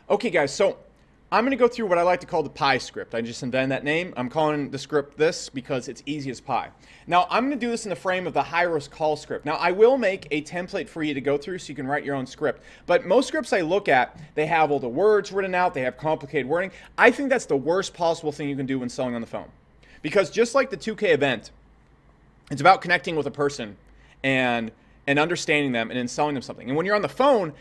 Okay, guys, so I'm going to go through what I like to call the pie script. I just invented that name. I'm calling the script this because it's easy as pie. Now, I'm going to do this in the frame of the high-risk call script. Now, I will make a template for you to go through so you can write your own script. But most scripts I look at, they have all the words written out. They have complicated wording. I think that's the worst possible thing you can do when selling on the phone. Because just like the 2K event, it's about connecting with a person and understanding them and then selling them something. And when you're on the phone,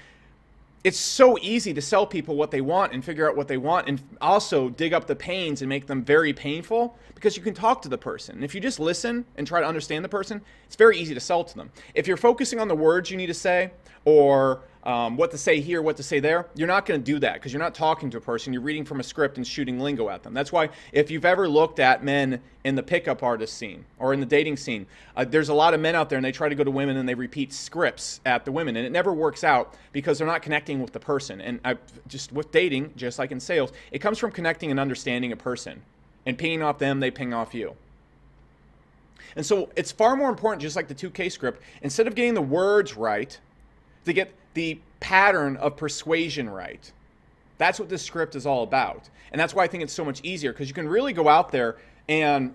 it's so easy to sell people what they want and figure out what they want and also dig up the pains and make them very painful because you can talk to the person. And if you just listen and try to understand the person, it's very easy to sell to them. If you're focusing on the words you need to say or what to say here, what to say there, you're not going to do that because you're not talking to a person. You're reading from a script and shooting lingo at them. That's why if you've ever looked at men in the pickup artist scene or in the dating scene, there's a lot of men out there and they try to go to women and they repeat scripts at the women and it never works out because they're not connecting with the person. And just with dating, just like in sales, it comes from connecting and understanding a person and pinging off them, they ping off you. And so it's far more important, just like the 2K script, instead of getting the words right, to get the pattern of persuasion right. That's what this script is all about. And that's why I think it's so much easier because you can really go out there and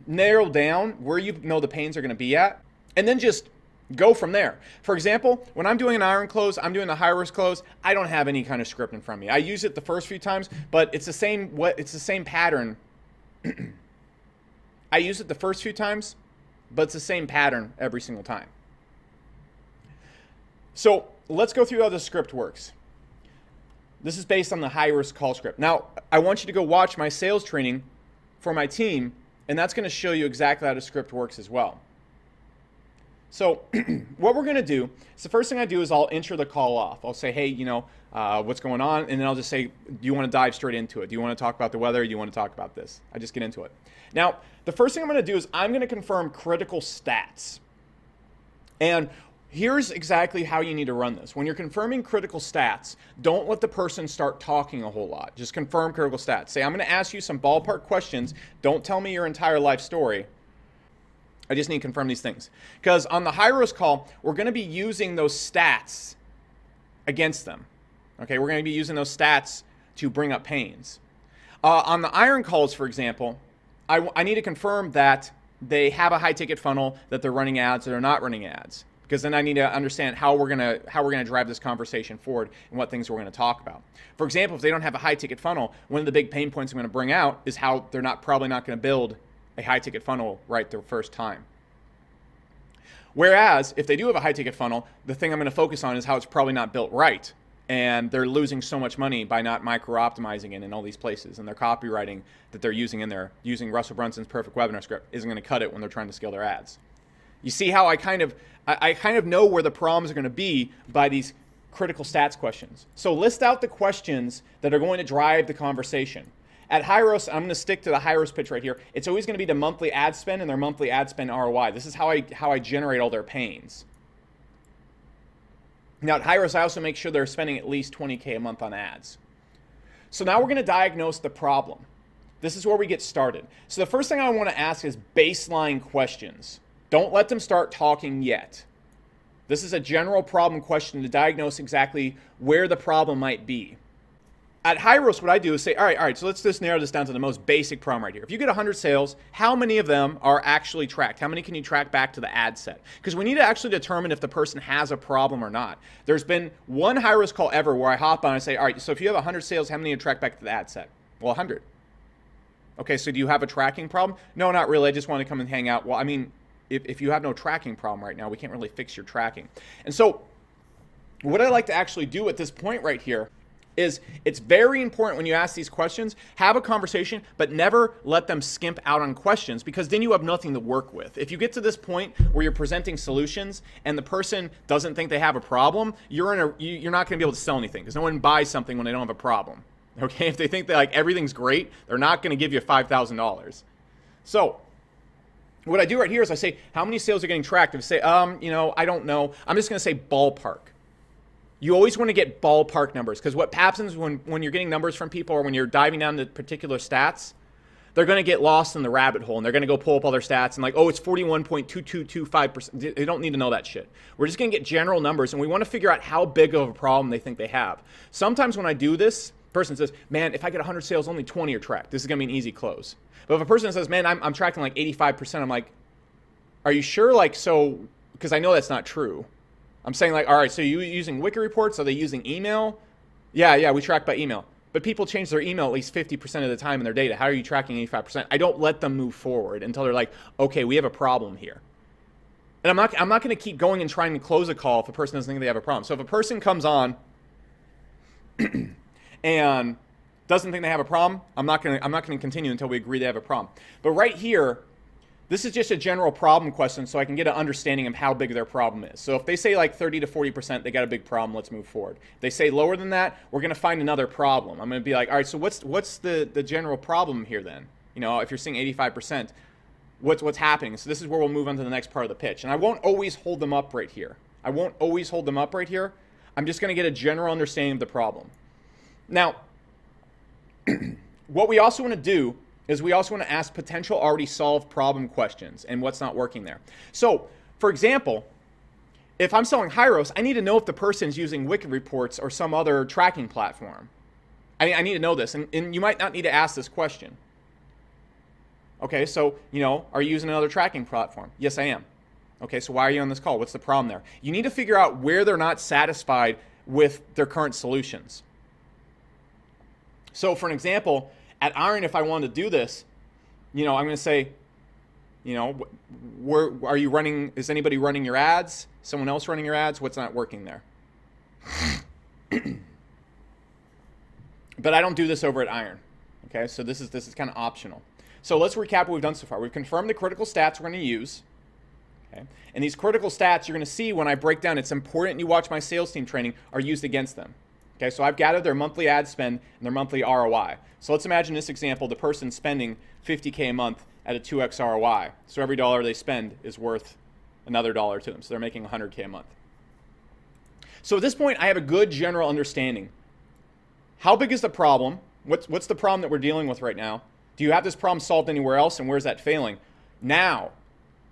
narrow down where you know the pains are going to be at and then just go from there. For example, when I'm doing an iron close, I'm doing a high risk close, I don't have any kind of script in front of me. I use it the first few times, but it's the same pattern. I use it the first few times, but it's the same pattern every single time. So let's go through how the script works. This is based on the high risk call script. Now, I want you to go watch my sales training for my team, and that's going to show you exactly how the script works as well. So what we're going to do is the first thing I do is I'll intro the call off. I'll say, hey, what's going on? And then I'll just say, do you want to dive straight into it? Do you want to talk about the weather? Do you want to talk about this? I just get into it. Now, the first thing I'm going to do is I'm going to confirm critical stats. And here's exactly how you need to run this. When you're confirming critical stats, don't let the person start talking a whole lot. Just confirm critical stats. Say, I'm going to ask you some ballpark questions. Don't tell me your entire life story. I just need to confirm these things. Because on the high risk call, we're going to be using those stats against them. Okay, we're going to be using those stats to bring up pains. On the iron calls, for example, I need to confirm that they have a high ticket funnel, that they're running ads, that they're not running ads. Because then I need to understand how we're gonna drive this conversation forward and what things we're gonna talk about. For example, if they don't have a high ticket funnel, one of the big pain points I'm gonna bring out is how they're probably not gonna build a high ticket funnel right the first time. Whereas if they do have a high ticket funnel, the thing I'm gonna focus on is how it's probably not built right. And they're losing so much money by not micro-optimizing it in all these places. And their copywriting that they're using in there, using Russell Brunson's perfect webinar script, isn't gonna cut it when they're trying to scale their ads. You see how I kind of know where the problems are going to be by these critical stats questions. So list out the questions that are going to drive the conversation. At HighRoast, I'm going to stick to the HighRoast pitch right here. It's always going to be the monthly ad spend and their monthly ad spend ROI. This is how I generate all their pains. Now at HighRoast, I also make sure they're spending at least $20K a month on ads. So now we're going to diagnose the problem. This is where we get started. So the first thing I want to ask is baseline questions. Don't let them start talking yet. This is a general problem question to diagnose exactly where the problem might be. At HighRoast, what I do is say, all right, so let's just narrow this down to the most basic problem right here. If you get 100 sales, how many of them are actually tracked? How many can you track back to the ad set? Because we need to actually determine if the person has a problem or not. There's been one HighRoast call ever where I hop on and say, all right, so if you have 100 sales, how many you track back to the ad set? Well, 100. Okay, so do you have a tracking problem? No, not really. I just want to come and hang out. Well, I mean, if you have no tracking problem right now, we can't really fix your tracking. And so what I like to actually do at this point right here is it's very important when you ask these questions, have a conversation, but never let them skimp out on questions because then you have nothing to work with. If you get to this point where you're presenting solutions and the person doesn't think they have a problem, you're not going to be able to sell anything because no one buys something when they don't have a problem. Okay, if they think that like everything's great, they're not going to give you $5,000. So what I do right here is I say, how many sales are getting tracked? If I say, I don't know. I'm just going to say ballpark. You always want to get ballpark numbers because what happens when you're getting numbers from people or when you're diving down to particular stats, they're going to get lost in the rabbit hole, and they're going to go pull up all their stats and like, oh, it's 41.2225%. They don't need to know that shit. We're just going to get general numbers, and we want to figure out how big of a problem they think they have. Sometimes when I do this, person says, man, if I get 100 sales, only 20 are tracked. This is going to be an easy close. But if a person says, man, I'm tracking like 85%, I'm like, are you sure? Like, so, because I know that's not true. I'm saying like, all right, so you using Wiki reports? Are they using email? Yeah, we track by email. But people change their email at least 50% of the time in their data. How are you tracking 85%? I don't let them move forward until they're like, okay, we have a problem here. And I'm not going to keep going and trying to close a call if a person doesn't think they have a problem. So if a person comes on and doesn't think they have a problem, I'm not going to continue until we agree they have a problem. But right here, this is just a general problem question so I can get an understanding of how big their problem is. So if they say like 30 to 40%, they got a big problem, let's move forward. If they say lower than that, we're going to find another problem. I'm going to be like, all right, so what's the general problem here then? You know, if you're seeing 85%, what's happening? So this is where we'll move on to the next part of the pitch. And I won't always hold them up right here. I'm just going to get a general understanding of the problem. Now, what we also want to do is we also want to ask potential already solved problem questions and what's not working there. So, for example, if I'm selling Hyros, I need to know if the person's using Wiki reports or some other tracking platform. I need to know this, and you might not need to ask this question. Okay, so, you know, are you using another tracking platform? Yes, I am. Okay, so why are you on this call? What's the problem there? You need to figure out where they're not satisfied with their current solutions. So, for an example, at Iron, if I wanted to do this, you know, I'm going to say, you know, where are you running? Is anybody running your ads? Someone else running your ads? What's not working there? But I don't do this over at Iron. Okay, so this is kind of optional. So let's recap what we've done so far. We've confirmed the critical stats we're going to use. Okay, and these critical stats you're going to see when I break down. It's important you watch my sales team training are used against them. Okay, so I've gathered their monthly ad spend and their monthly ROI. So let's imagine this example, the person's spending $50K a month at a 2x ROI. So every dollar they spend is worth another dollar to them. So they're making $100K a month. So at this point, I have a good general understanding. How big is the problem? What's the problem that we're dealing with right now? Do you have this problem solved anywhere else, and where's that failing? Now,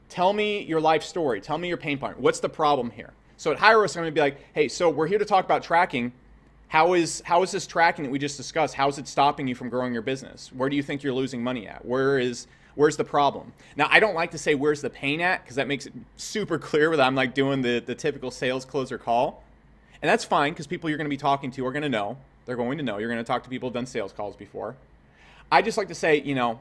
tell me your life story. Tell me your pain point. What's the problem here? So at Hyros, I'm going to be like, hey, so we're here to talk about tracking. How is this tracking that we just discussed? How is it stopping you from growing your business? Where do you think you're losing money at? Where's the problem? Now, I don't like to say where's the pain at because that makes it super clear that I'm like doing the typical sales closer call. And that's fine because people you're going to be talking to are going to know. They're going to know. You're going to talk to people who've done sales calls before. I just like to say, you know,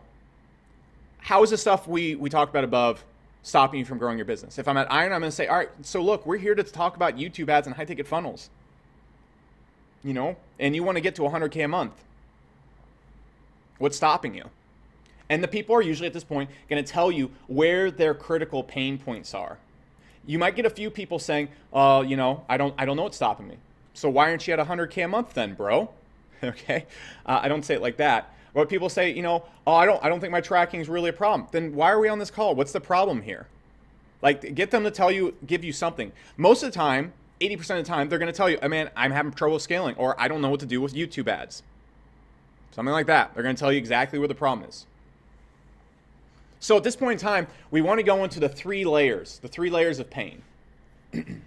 how is the stuff we talked about above stopping you from growing your business? If I'm at Iron, I'm going to say, all right, so look, we're here to talk about YouTube ads and high-ticket funnels. You know, and you want to get to 100K a month. What's stopping you? And the people are usually at this point going to tell you where their critical pain points are. You might get a few people saying, you know, I don't know what's stopping me. So why aren't you at 100K a month then, bro? Okay. I don't say it like that. But people say, you know, oh, I don't think my tracking is really a problem. Then why are we on this call? What's the problem here? Like, get them to give you something. Most of the time, 80% of the time, they're going to tell you, oh, man, I'm having trouble scaling, or I don't know what to do with YouTube ads. Something like that. They're going to tell you exactly where the problem is. So at this point in time, we want to go into the three layers of pain.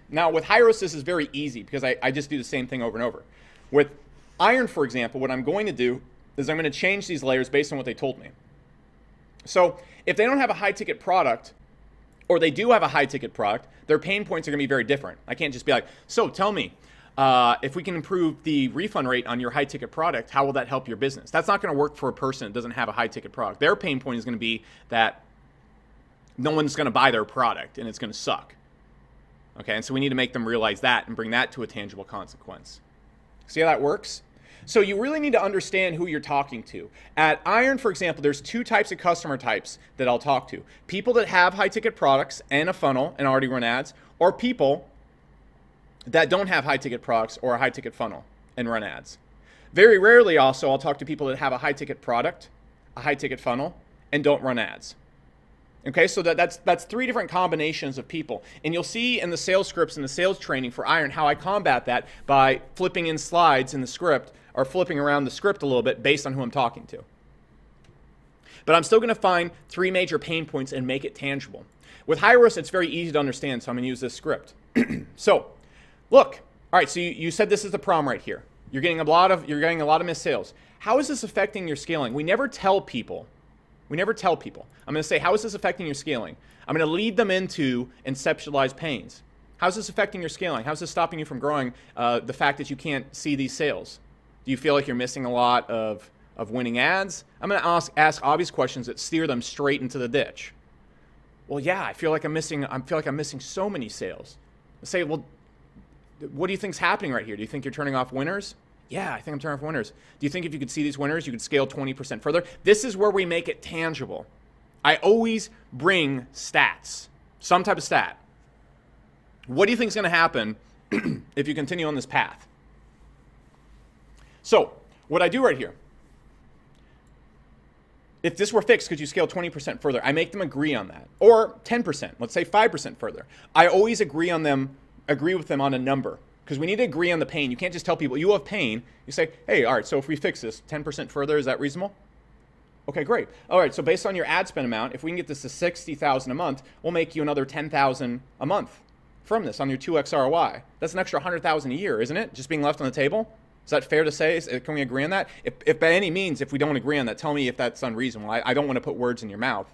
Now, with Hyros, this is very easy because I just do the same thing over and over. With Iron, for example, what I'm going to do is I'm going to change these layers based on what they told me. So if they don't have a high-ticket product, or they do have a high-ticket product, their pain points are going to be very different. I can't just be like, so tell me, if we can improve the refund rate on your high-ticket product, how will that help your business? That's not going to work for a person that doesn't have a high-ticket product. Their pain point is going to be that no one's going to buy their product, and it's going to suck. Okay, and so we need to make them realize that and bring that to a tangible consequence. See how that works? So you really need to understand who you're talking to. At Iron, for example, there's two types of customer types that I'll talk to. People that have high-ticket products and a funnel and already run ads, or people that don't have high-ticket products or a high-ticket funnel and run ads. Very rarely also, I'll talk to people that have a high-ticket product, a high-ticket funnel, and don't run ads. Okay, so that's three different combinations of people. And you'll see in the sales scripts and the sales training for Iron how I combat that by flipping in slides in the script or flipping around the script a little bit based on who I'm talking to. But I'm still going to find 3 major pain points and make it tangible. With Hyros, it's very easy to understand, so I'm going to use this script. So, look. All right, so you said this is the problem right here. You're getting a lot of missed sales. How is this affecting your scaling? We never tell people. I'm going to say, how is this affecting your scaling? I'm going to lead them into inceptualized pains. How's this affecting your scaling? How's this stopping you from growing? The fact that you can't see these sales. Do you feel like you're missing a lot of winning ads? I'm going to ask obvious questions that steer them straight into the ditch. Well, yeah, I feel like I'm missing so many sales. I say, well, what do you think's happening right here? Do you think you're turning off winners? Yeah, I think I'm turning off winners. Do you think if you could see these winners, you could scale 20% further? This is where we make it tangible. I always bring stats, some type of stat. What do you think is going to happen if you continue on this path? So, what I do right here, if this were fixed, could you scale 20% further? I make them agree on that. Or 10%, let's say 5% further. I always agree with them on a number, because we need to agree on the pain. You can't just tell people, you have pain. You say, hey, all right, so if we fix this 10% further, is that reasonable? Okay, great. All right, so based on your ad spend amount, if we can get this to $60,000 a month, we'll make you another $10,000 a month from this on your 2x ROI. That's an extra $100,000 a year, isn't it? Just being left on the table? Is that fair to say? Can we agree on that? If by any means, if we don't agree on that, tell me if that's unreasonable. I don't want to put words in your mouth.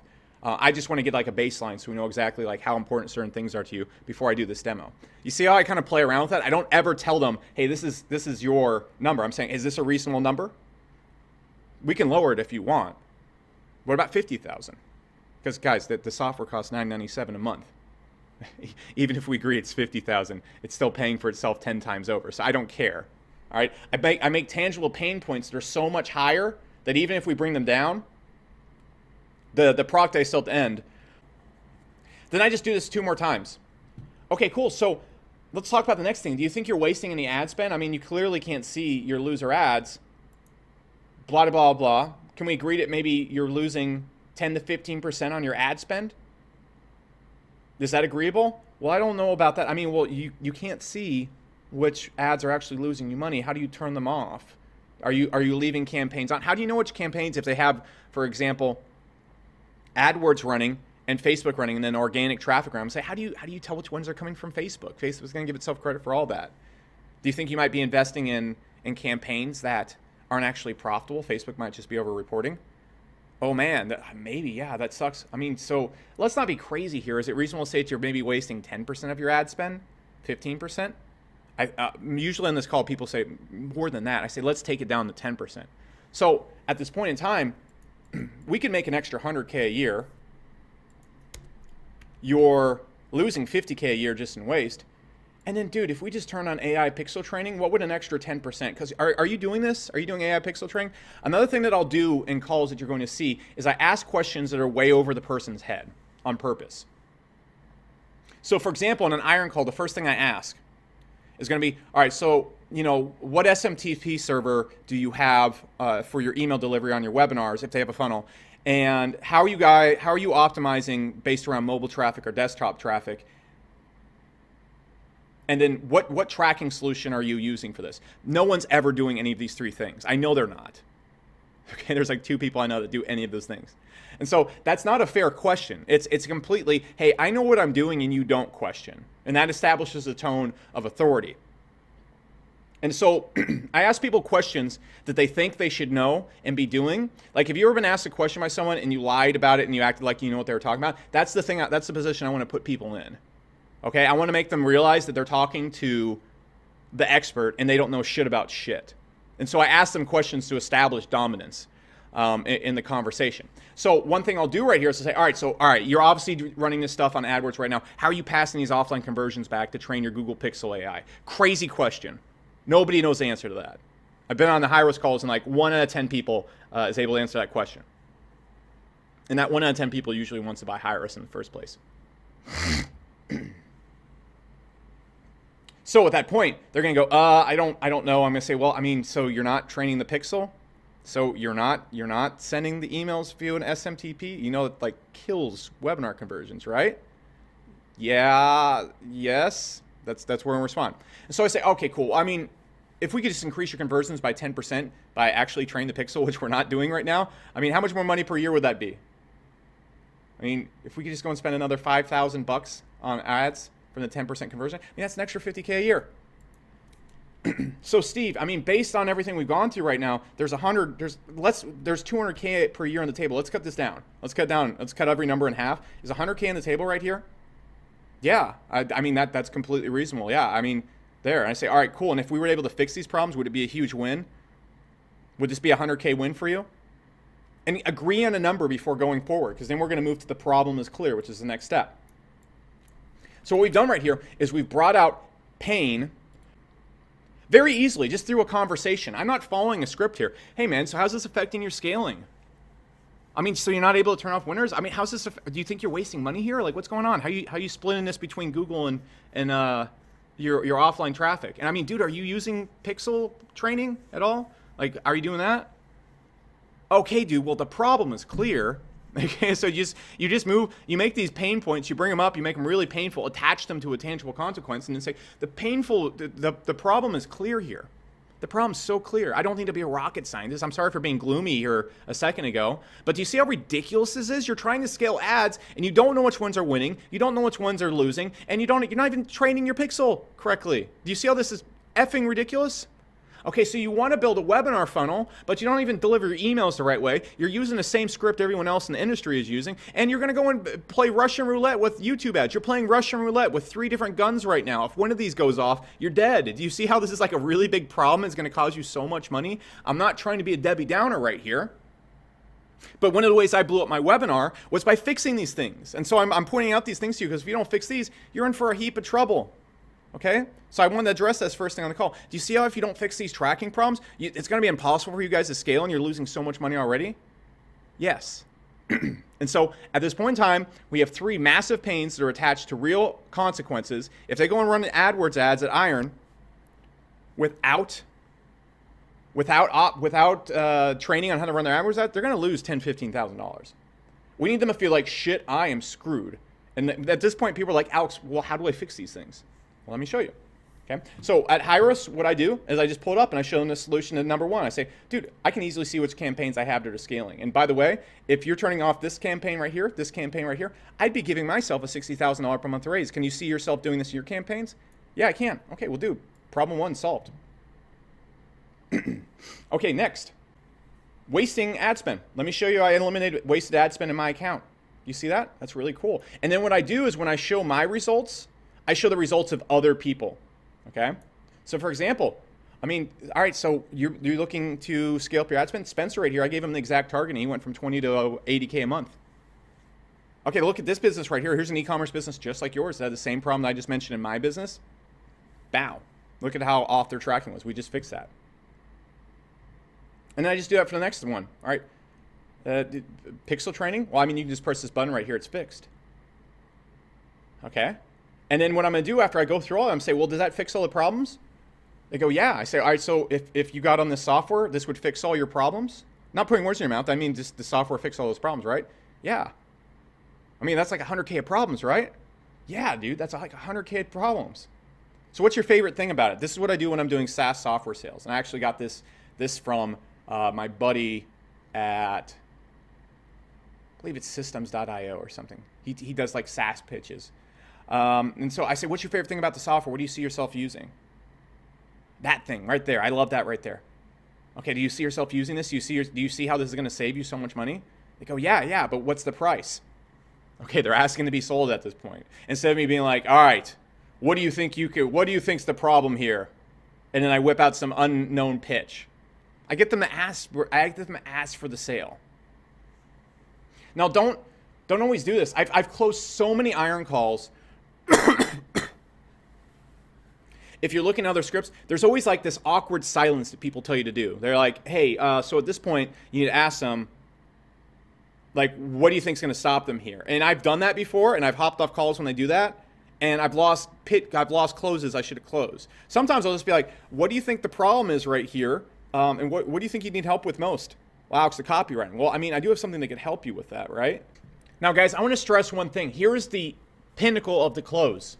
I just want to get like a baseline so we know exactly like how important certain things are to you before I do this demo. You see how I kind of play around with that? I don't ever tell them, hey, this is your number. I'm saying, is this a reasonable number? We can lower it if you want. What about 50,000? Because guys, the software costs $997 a month. Even if we agree it's 50,000, it's still paying for itself 10 times over. So I don't care. All right, I make tangible pain points that are so much higher that even if we bring them down, the product I still have to end. Then I just do this 2 more times. Okay, cool. So let's talk about the next thing. Do you think you're wasting any ad spend? I mean, you clearly can't see your loser ads. Blah, blah, blah. Can we agree that maybe you're losing 10 to 15% on your ad spend? Is that agreeable? Well, I don't know about that. I mean, well, you can't see which ads are actually losing you money. How do you turn them off? Are you leaving campaigns on? How do you know which campaigns, if they have, for example, AdWords running and Facebook running and then organic traffic around? Say, how do you tell which ones are coming from Facebook? Facebook's going to give itself credit for all that. Do you think you might be investing in campaigns that aren't actually profitable? Facebook might just be over-reporting. Oh man, maybe, yeah, that sucks. I mean, so let's not be crazy here. Is it reasonable to say that you're maybe wasting 10% of your ad spend? 15%? Usually on this call, people say more than that. I say, let's take it down to 10%. So at this point in time, we can make an extra 100K a year. You're losing 50K a year just in waste. And then, dude, if we just turn on AI pixel training, what would an extra 10%? Because are you doing this? Are you doing AI pixel training? Another thing that I'll do in calls that you're going to see is I ask questions that are way over the person's head on purpose. So, for example, in an iron call, the first thing I ask is going to be, all right, so, you know, what SMTP server do you have for your email delivery on your webinars if they have a funnel? And how are you optimizing based around mobile traffic or desktop traffic? And then what tracking solution are you using for this? No one's ever doing any of these 3 things. I know they're not. Okay, there's like 2 people I know that do any of those things. And so that's not a fair question. It's completely, hey, I know what I'm doing and you don't question. And that establishes a tone of authority. And so I ask people questions that they think they should know and be doing. Like, have you ever been asked a question by someone and you lied about it and you acted like you know what they were talking about? That's the thing. That's the position I want to put people in. Okay, I want to make them realize that they're talking to the expert and they don't know shit about shit. And so I ask them questions to establish dominance in the conversation. So one thing I'll do right here is to say, all right, you're obviously running this stuff on AdWords right now. How are you passing these offline conversions back to train your Google Pixel AI? Crazy question. Nobody knows the answer to that. I've been on the Hyros calls and like 1 out of 10 people is able to answer that question. And that 1 out of 10 people usually wants to buy Hyros in the first place. So at that point, they're going to go, I don't know. I'm going to say, well, I mean, so you're not training the pixel? So you're not sending the emails via an SMTP? You know, it like kills webinar conversions, right? Yeah, yes. That's where I respond. And so I say, okay, cool. I mean, if we could just increase your conversions by 10% by actually training the pixel, which we're not doing right now, I mean, how much more money per year would that be? I mean, if we could just go and spend another $5,000 on ads from the 10% conversion, I mean, that's an extra $50K a year. So Steve, I mean, based on everything we've gone through right now, there's 200K per year on the table. Let's cut this down. Let's cut every number in half. Is 100K on the table right here? Yeah, I mean, that's completely reasonable. Yeah, I mean, there. And I say, all right, cool. And if we were able to fix these problems, would it be a huge win? Would this be a 100K win for you? And agree on a number before going forward, because then we're going to move to the problem is clear, which is the next step. So what we've done right here is we've brought out pain very easily, just through a conversation. I'm not following a script here. Hey, man, so how's this affecting your scaling? I mean, so you're not able to turn off winners? I mean, how's this? Do you think you're wasting money here? Like, what's going on? How you splitting this between Google and your offline traffic? And I mean, dude, are you using pixel training at all? Like, are you doing that? Okay, dude. Well, the problem is clear. Okay, so you make these pain points, you bring them up, you make them really painful, attach them to a tangible consequence, and then say the problem is clear here. The problem's so clear. I don't need to be a rocket scientist. I'm sorry for being gloomy here a second ago, but do you see how ridiculous this is? You're trying to scale ads, and you don't know which ones are winning, you don't know which ones are losing, and you're not even training your pixel correctly. Do you see how this is effing ridiculous? Okay, so you want to build a webinar funnel, but you don't even deliver your emails the right way. You're using the same script everyone else in the industry is using, and you're going to go and play Russian roulette with YouTube ads. You're playing Russian roulette with 3 different guns right now. If one of these goes off, you're dead. Do you see how this is like a really big problem? It's going to cause you so much money. I'm not trying to be a Debbie Downer right here. But one of the ways I blew up my webinar was by fixing these things. And so I'm pointing out these things to you because if you don't fix these, you're in for a heap of trouble. Okay? So I wanted to address this first thing on the call. Do you see how if you don't fix these tracking problems, it's going to be impossible for you guys to scale and you're losing so much money already? Yes. And so at this point in time, we have 3 massive pains that are attached to real consequences. If they go and run AdWords ads at Iron without training on how to run their AdWords ads, they're going to lose $10,000, $15,000. We need them to feel like, shit, I am screwed. And at this point, people are like, Alex, well, how do I fix these things? Well, let me show you. Okay. So at Hyros, what I do is I just pull it up and I show them the solution to number 1. I say, dude, I can easily see which campaigns I have that are scaling. And by the way, if you're turning off this campaign right here, I'd be giving myself a $60,000 per month raise. Can you see yourself doing this in your campaigns? Yeah, I can. Okay, well, dude, problem 1 solved. Okay, next. Wasting ad spend. Let me show you I eliminated wasted ad spend in my account. You see that? That's really cool. And then what I do is when I show my results, I show the results of other people. Okay? So for example, I mean, all right, so you're looking to scale up your ad spend. Spencer right here, I gave him the exact target and he went from 20 to 80K a month. Okay, look at this business right here. Here's an e-commerce business just like yours that had the same problem that I just mentioned in my business. Bow. Look at how off their tracking was. We just fixed that. And then I just do that for the next one. All right. Pixel training. Well, I mean, you can just press this button right here. It's fixed. Okay. And then what I'm going to do after I go through all of them, say, well, does that fix all the problems? They go, yeah. I say, all right, so if you got on this software, this would fix all your problems? Not putting words in your mouth. I mean, just the software fix all those problems, right? Yeah. I mean, that's like 100K of problems, right? Yeah, dude, that's like 100K of problems. So what's your favorite thing about it? This is what I do when I'm doing SaaS software sales. And I actually got this from my buddy at, I believe it's systems.io or something. He does like SaaS pitches. And so I say, what's your favorite thing about the software? What do you see yourself using? That thing right there. I love that right there. Okay, do you see yourself using this? Do you see how this is going to save you so much money? They go, yeah, but what's the price? Okay, they're asking to be sold at this point. Instead of me being like, all right, what do you think's the problem here? And then I whip out some unknown pitch. I get them to ask for the sale. Now, don't always do this. I've closed so many iron calls. If you're looking at other scripts, there's always like this awkward silence that people tell you to do. They're like, hey, so at this point, you need to ask them, like, what do you think's going to stop them here? And I've done that before, and I've hopped off calls when they do that, and I've lost closes I should have closed. Sometimes I'll just be like, what do you think the problem is right here? And what do you think you need help with most? Well, Alex, the copywriting. Well, I mean, I do have something that could help you with that, right? Now, guys, I want to stress one thing. Here is the pinnacle of the close.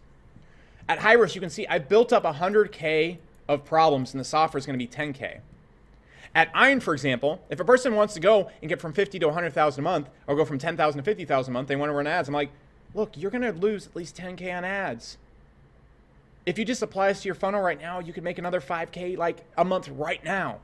At Hyros, you can see I built up 100K of problems, and the software is going to be 10K. At Iron, for example, if a person wants to go and get from 50 to 100,000 a month, or go from 10,000 to 50,000 a month, they want to run ads. I'm like, look, you're going to lose at least 10K on ads. If you just apply this to your funnel right now, you could make another 5K like a month right now.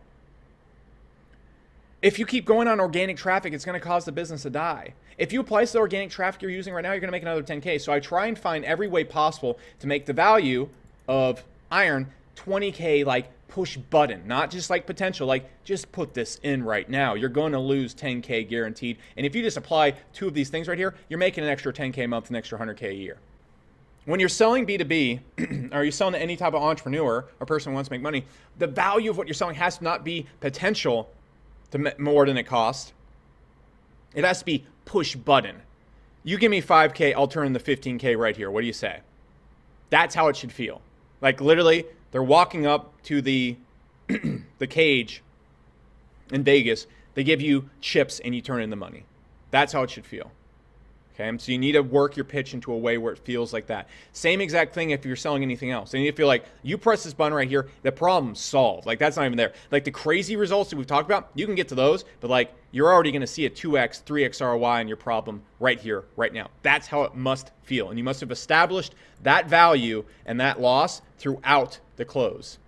If you keep going on organic traffic, it's going to cause the business to die. If you apply the organic traffic you're using right now, you're going to make another 10K. So I try and find every way possible to make the value of Iron 20K like push button, not just like potential, like just put this in right now. You're going to lose 10K guaranteed. And if you just apply two of these things right here, you're making an extra 10K a month, an extra 100K a year. When you're selling B2B, or you're selling to any type of entrepreneur or person who wants to make money, the value of what you're selling has to not be potential to more than it costs. It has to be push button. You give me 5K, I'll turn the 15K right here. What do you say? That's how it should feel. Like literally, they're walking up to the the cage in Vegas. They give you chips and you turn in the money. That's how it should feel. Okay, so you need to work your pitch into a way where it feels like that. Same exact thing if you're selling anything else. You need to feel like you press this button right here, the problem's solved. Like that's not even there. Like the crazy results that we've talked about, you can get to those, but like you're already going to see a 2x, 3x ROI on your problem right here, right now. That's how it must feel. And you must have established that value and that loss throughout the close.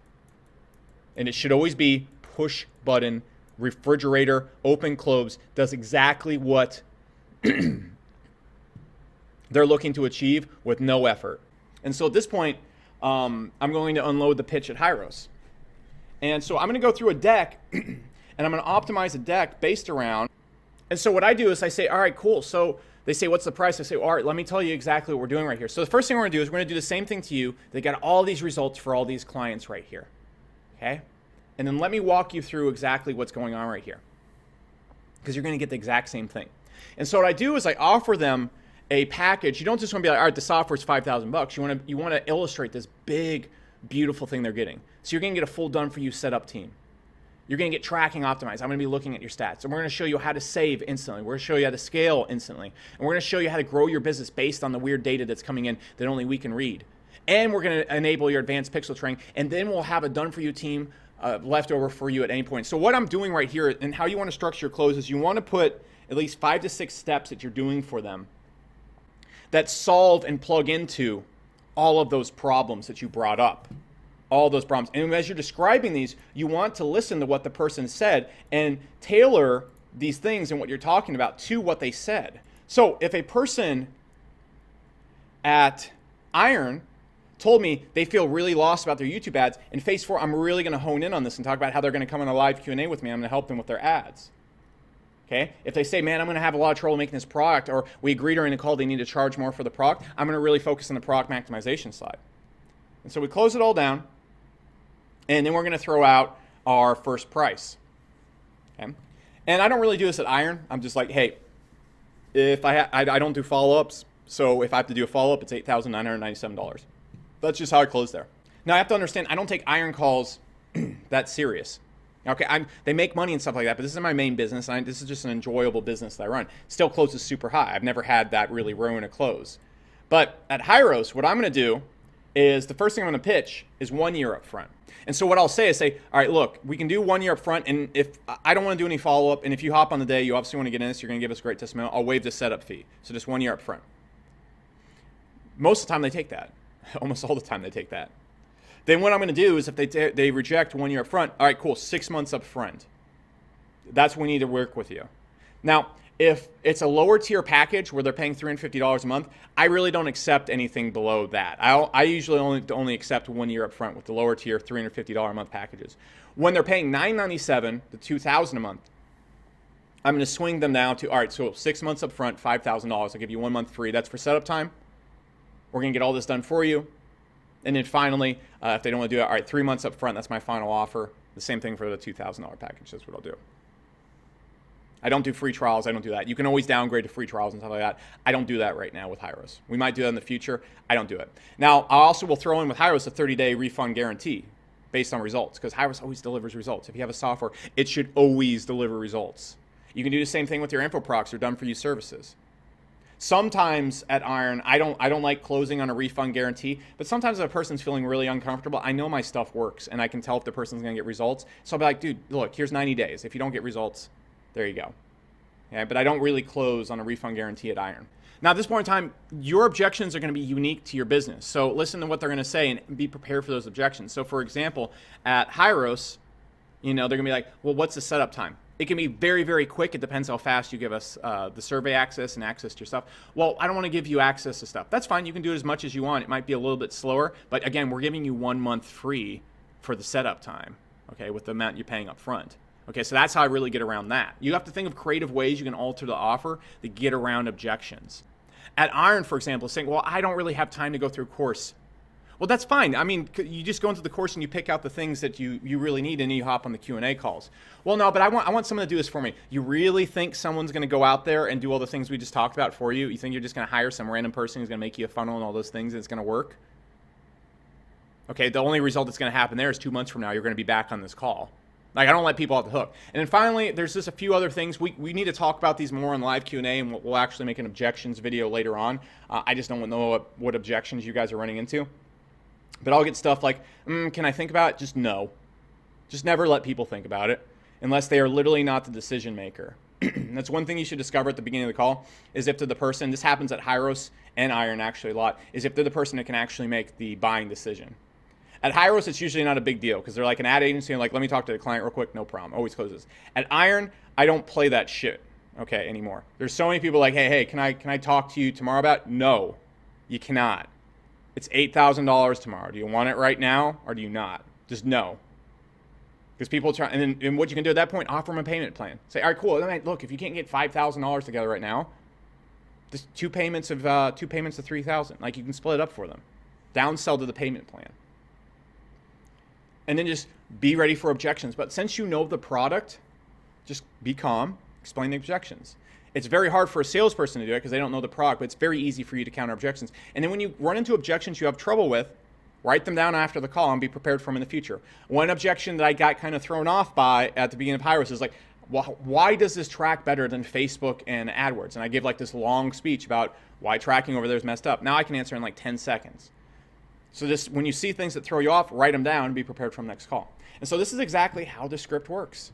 And it should always be push button, refrigerator, open, close, does exactly what they're looking to achieve with no effort. And so at this point, I'm going to unload the pitch at Hyros. And so I'm going to go through a deck and I'm going to optimize a deck based around. And so what I do is I say, all right, cool. So they say, what's the price? I say, all right, let me tell you exactly what we're doing right here. So the first thing we're going to do is we're going to do the same thing to you. They got all these results for all these clients right here. Okay. And then let me walk you through exactly what's going on right here, because you're going to get the exact same thing. And so what I do is I offer them a package. You don't just want to be like, all right, the software's $5,000. You want to illustrate this big, beautiful thing they're getting. So you're going to get a full done for you setup team. You're going to get tracking optimized. I'm going to be looking at your stats. And we're going to show you how to save instantly. We're going to show you how to scale instantly. And we're going to show you how to grow your business based on the weird data that's coming in that only we can read. And we're going to enable your advanced pixel training. And then we'll have a done for you team left over for you at any point. So what I'm doing right here and how you want to structure your close is you want to put at least 5 to 6 steps that you're doing for them that solve and plug into all of those problems that you brought up, all those problems. And as you're describing these, you want to listen to what the person said and tailor these things and what you're talking about to what they said. So if a person at Iron told me they feel really lost about their YouTube ads, in phase 4, I'm really going to hone in on this and talk about how they're going to come on a live Q&A with me. I'm going to help them with their ads. Okay. If they say, man, I'm going to have a lot of trouble making this product, or we agreed during the call they need to charge more for the product, I'm going to really focus on the product maximization slide. And so we close it all down, and then we're going to throw out our first price. Okay. And I don't really do this at Iron. I'm just like, hey, if I don't do follow-ups, so if I have to do a follow-up, it's $8,997. That's just how I close there. Now I have to understand, I don't take Iron calls that serious. Okay, they make money and stuff like that, but this is my main business. This is just an enjoyable business that I run. Still closes super high. I've never had that really ruin a close. But at Hyros, what I'm going to do is the first thing I'm going to pitch is 1 year up front. And so what I'll say is all right, look, we can do 1 year up front, and if I don't want to do any follow-up, and if you hop on the day, you obviously want to get in this, you're going to give us a great testimonial, I'll waive the setup fee. So just 1 year up front. Most of the time they take that. Almost all the time they take that. Then what I'm going to do is if they reject 1 year up front, all right, cool, 6 months up front. That's when we need to work with you. Now, if it's a lower tier package where they're paying $350 a month, I really don't accept anything below that. I usually only accept 1 year up front with the lower tier $350 a month packages. When they're paying $997 to $2,000 a month, I'm going to swing them down to, all right, so 6 months up front, $5,000. I'll give you 1 month free. That's for setup time. We're going to get all this done for you. And then finally, if they don't want to do it, all right, 3 months up front, that's my final offer. The same thing for the $2,000 package. That's what I'll do. I don't do free trials. I don't do that. You can always downgrade to free trials and stuff like that. I don't do that right now with Hyros. We might do that in the future. I don't do it. Now, I also will throw in with Hyros a 30-day refund guarantee based on results, because Hyros always delivers results. If you have a software, it should always deliver results. You can do the same thing with your InfoProcs or done-for-you services. Sometimes at Iron, I don't like closing on a refund guarantee, but sometimes if a person's feeling really uncomfortable, I know my stuff works and I can tell if the person's gonna get results. So I'll be like, dude, look, here's 90 days. If you don't get results, there you go. Okay, but I don't really close on a refund guarantee at Iron. Now, at this point in time, your objections are going to be unique to your business. So listen to what they're going to say and be prepared for those objections. So for example, at Hyros, they're going to be like, well, what's the setup time? It can be very, very quick. It depends how fast you give us the survey access and access to your stuff. Well, I don't want to give you access to stuff. That's fine. You can do it as much as you want. It might be a little bit slower. But again, we're giving you 1 month free for the setup time, okay, with the amount you're paying up front. Okay, so that's how I really get around that. You have to think of creative ways you can alter the offer to get around objections. At Iron, for example, saying, well, I don't really have time to go through a course. Well, that's fine. I mean, you just go into the course and you pick out the things that you really need, and then you hop on the Q&A calls. Well, no, but I want someone to do this for me. You really think someone's going to go out there and do all the things we just talked about for you? You think you're just going to hire some random person who's going to make you a funnel and all those things and it's going to work? Okay, the only result that's going to happen there is 2 months from now, you're going to be back on this call. Like, I don't let people off the hook. And then finally, there's just a few other things. We need to talk about these more on live Q&A, and we'll actually make an objections video later on. I just don't know what objections you guys are running into. But I'll get stuff like, can I think about it? Just no. Just never let people think about it unless they are literally not the decision maker. That's one thing you should discover at the beginning of the call, is if they're the person, this happens at Hyros and Iron actually a lot, is if they're the person that can actually make the buying decision. At Hyros, it's usually not a big deal because they're like an ad agency and like, let me talk to the client real quick, no problem, always closes. At Iron, I don't play that shit, okay, anymore. There's so many people like, hey, can I talk to you tomorrow about it? No, you cannot. It's $8,000 tomorrow. Do you want it right now or do you not? Just no. Because people try, and what you can do at that point, offer them a payment plan. Say, all right, cool. Look, if you can't get $5,000 together right now, just two payments of $3,000. Like, you can split it up for them. Downsell to the payment plan. And then just be ready for objections. But since you know the product, just be calm, explain the objections. It's very hard for a salesperson to do it because they don't know the product, but it's very easy for you to counter objections. And then when you run into objections you have trouble with, write them down after the call and be prepared for them in the future. One objection that I got kind of thrown off by at the beginning of Hyros is like, well, why does this track better than Facebook and AdWords? And I give like this long speech about why tracking over there is messed up. Now I can answer in like 10 seconds. So just when you see things that throw you off, write them down and be prepared for the next call. And so this is exactly how the script works.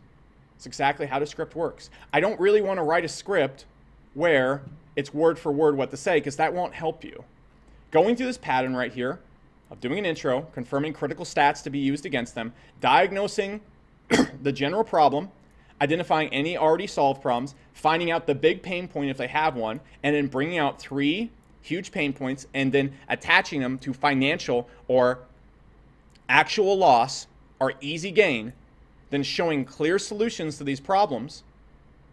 It's exactly how the script works. I don't really want to write a script where it's word for word what to say because that won't help you. Going through this pattern right here of doing an intro, confirming critical stats to be used against them, diagnosing the general problem, identifying any already solved problems, finding out the big pain point if they have one, and then bringing out 3 huge pain points and then attaching them to financial or actual loss or easy gain, then showing clear solutions to these problems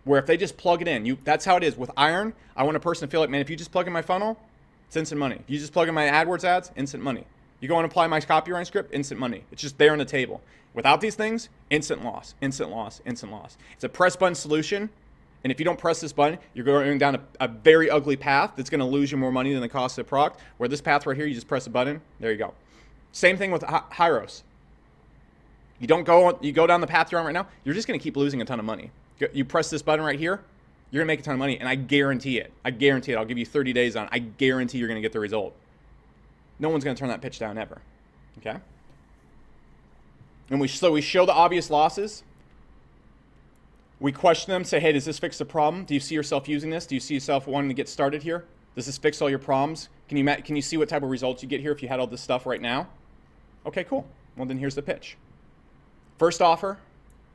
where if they just plug it in, that's how it is. With Iron, I want a person to feel like, man, if you just plug in my funnel, it's instant money. If you just plug in my AdWords ads, instant money. You go and apply my copywriting script, instant money. It's just there on the table. Without these things, instant loss, instant loss, instant loss. It's a press button solution. And if you don't press this button, you're going down a very ugly path that's going to lose you more money than the cost of the product. Where this path right here, you just press a button. There you go. Same thing with Hyros. You go down the path you're on right now, you're just going to keep losing a ton of money. You press this button right here, you're going to make a ton of money, and I guarantee it. I guarantee it. I'll give you 30 days on it. I guarantee you're going to get the result. No one's going to turn that pitch down ever. Okay? And we show the obvious losses. We question them, say, hey, does this fix the problem? Do you see yourself using this? Do you see yourself wanting to get started here? Does this fix all your problems? Can you see what type of results you get here if you had all this stuff right now? Okay, cool. Well, then here's the pitch. First offer.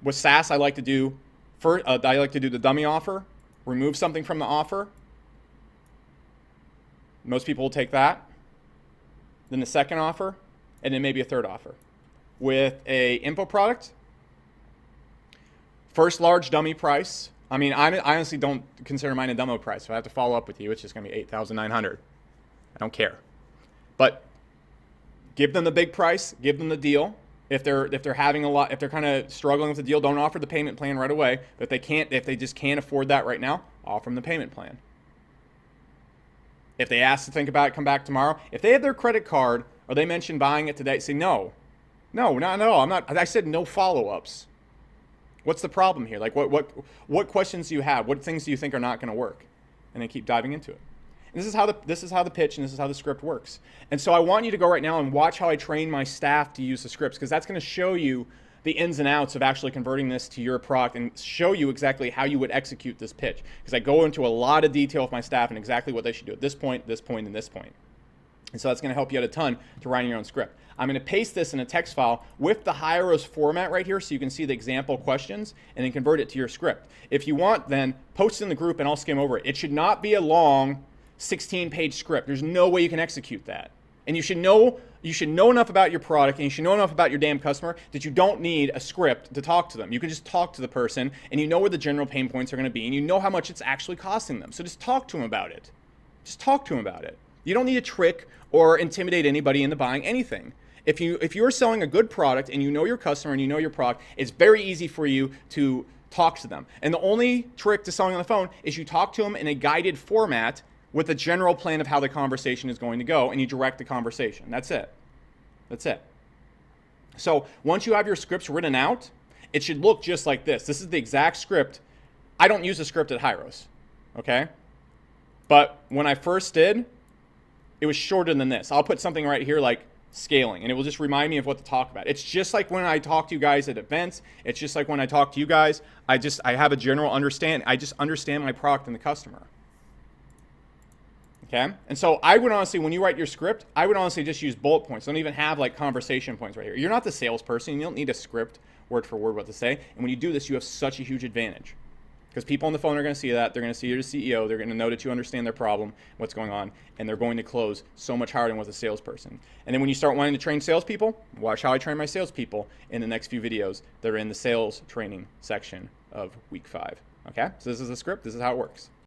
With SaaS, I like to do the dummy offer, remove something from the offer. Most people will take that. Then the second offer, and then maybe a third offer. With a info product, first large dummy price. I mean, I honestly don't consider mine a demo price. If I have to follow up with you, it's just going to be $8,900. I don't care. But give them the big price, give them the deal. If they're having a lot, if they're kind of struggling with the deal, don't offer the payment plan right away. But if they just can't afford that right now, offer them the payment plan. If they ask to think about it, come back tomorrow. If they have their credit card or they mention buying it today, say no, I'm not. I said no follow-ups. What's the problem here? Like what questions do you have? What things do you think are not going to work? And then keep diving into it. And this is how the pitch and this is how the script works. And so I want you to go right now and watch how I train my staff to use the scripts, because that's going to show you the ins and outs of actually converting this to your product and show you exactly how you would execute this pitch. Because I go into a lot of detail with my staff and exactly what they should do at this point, and this point. And so that's going to help you out a ton to writing your own script. I'm going to paste this in a text file with the Hyros format right here so you can see the example questions and then convert it to your script. If you want, then post it in the group and I'll skim over it. It should not be a long 16-page script. There's no way you can execute that. And you should know enough about your product and you should know enough about your damn customer that you don't need a script to talk to them. You can just talk to the person and you know where the general pain points are going to be and you know how much it's actually costing them. So just talk to them about it. Just talk to them about it. You don't need to trick or intimidate anybody into buying anything. If you're selling a good product and you know your customer and you know your product, it's very easy for you to talk to them. And the only trick to selling on the phone is you talk to them in a guided format with a general plan of how the conversation is going to go, and you direct the conversation. That's it. That's it. So once you have your scripts written out, it should look just like this. This is the exact script. I don't use a script at Hyros, okay? But when I first did, it was shorter than this. I'll put something right here like scaling, and it will just remind me of what to talk about. It's just like when I talk to you guys at events. It's just like when I talk to you guys. I have a general understanding. I just understand my product and the customer. Okay? And so I would honestly, when you write your script, I would honestly just use bullet points. Don't even have like conversation points right here. You're not the salesperson. You don't need a script word for word what to say. And when you do this, you have such a huge advantage. Because people on the phone are going to see that. They're going to see you're the CEO. They're going to know that you understand their problem, what's going on, and they're going to close so much harder than with a salesperson. And then when you start wanting to train salespeople, watch how I train my salespeople in the next few videos that are in the sales training section of week 5. Okay? So this is the script. This is how it works.